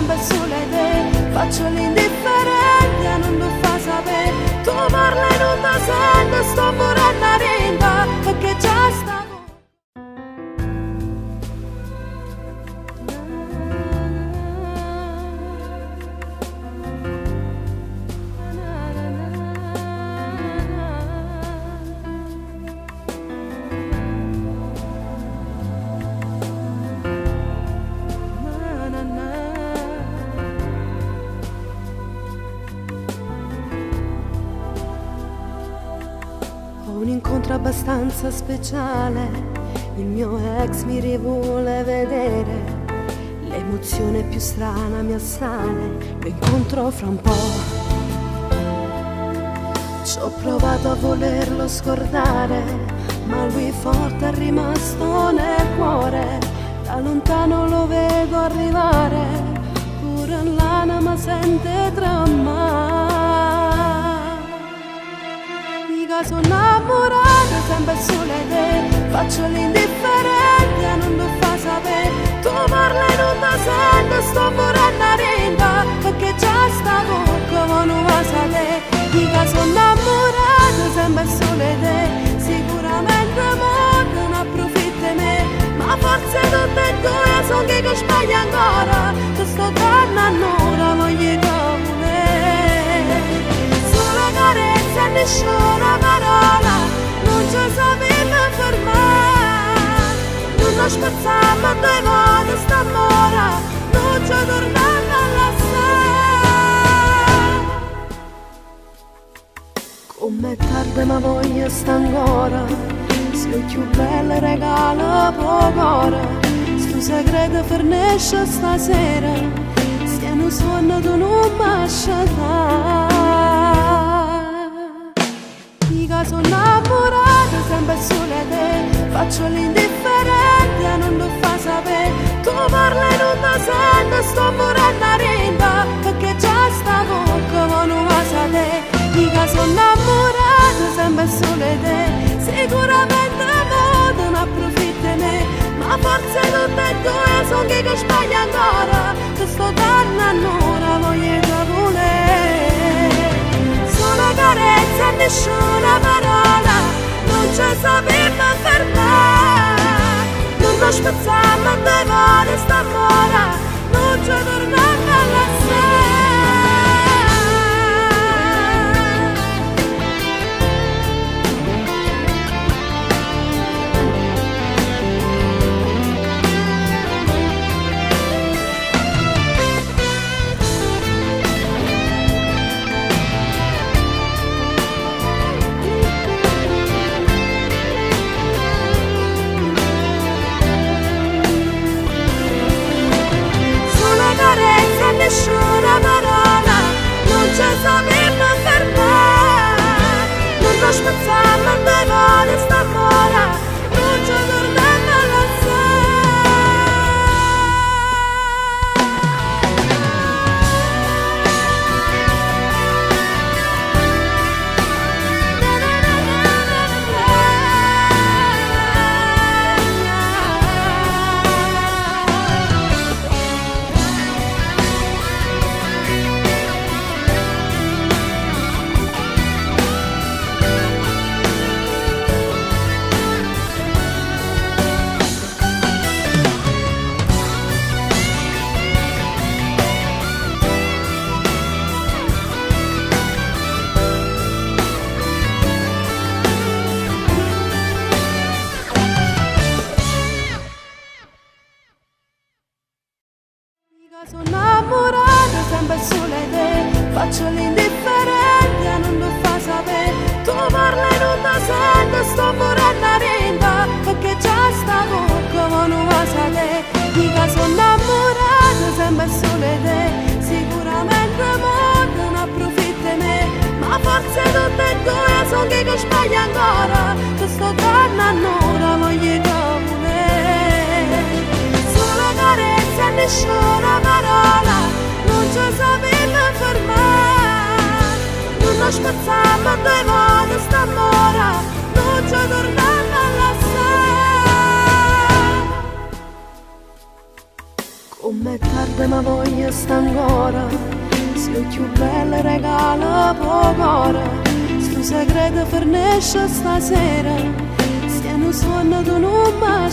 sempre sulle idee, faccio l'indifferente, non lo fa sapere. Tu parli e non ti sento, sto morendo a rinda, perché già stavo. Un incontro abbastanza speciale, il mio ex mi rivuole vedere, l'emozione più strana mi assale, lo incontro fra un po'. Ci ho provato a volerlo scordare, ma lui forte è rimasto nel cuore, da lontano lo vedo arrivare, pure l'anima sente tremare. Sono innamorata sempre sulle idee, faccio l'indifferente, non lo fa sapere. Tu parli e non ti sento, sto morendo a rinda, perché già stavo come non va sapere. Dica sono innamorata sempre sulle idee, sicuramente molto non approfitta me, ma forse tutte e due sono che sbagli ancora, che sto tornando ora voglio carezza e nessuna parola, non ci sapeva fermare, non lo spazziamo due volte st'amore, non ci torniamo a lasciare. Come tardi ma voglio sta ancora, sei più bella regalo poco ora, sto segreto fornisce stasera, se non suono tu non mi lasciare. Sono innamorata sempre sulle idee, faccio l'indifferente, non lo fa sapere. Tu parli e non ti sento, sto morendo a rinda, perché già stavo come non va sapere. Dica sono innamorata sempre sulle idee, sicuramente molto non approfitta me, ma forse tutte e due sono che sbagli ancora, che sto tornando ora voglio volere. Solo carezza e nessuna parola, non ci sapeva fermare, non lo spazziamo due volte st'amore, non ci torniamo a lasciare. Nessuna parola, non ci sapeva fermare, non lo spazziamo due volte st'amore, non ci torniamo a sono innamorata sempre sulle idee, faccio l'indifferente, non lo fa sapere. Tu parli e non ti sento, sto morendo a rinda, perché già stavo come non va sapere. Dica sono innamorata sempre sulle idee, sicuramente molto non approfitta me, ma forse tutte e due sono che sbagli ancora, che sto tornando ora voglio volere. Solo carezza e nessuna parola, non ci sapeva fermare, non lo spazziamo due volte st'amore, non ci torniamo a lasciare. m'è tardi ma voglio sta ancora, sei più bella regala poco. Sto segreto fornisce stasera, se non suona tu non mi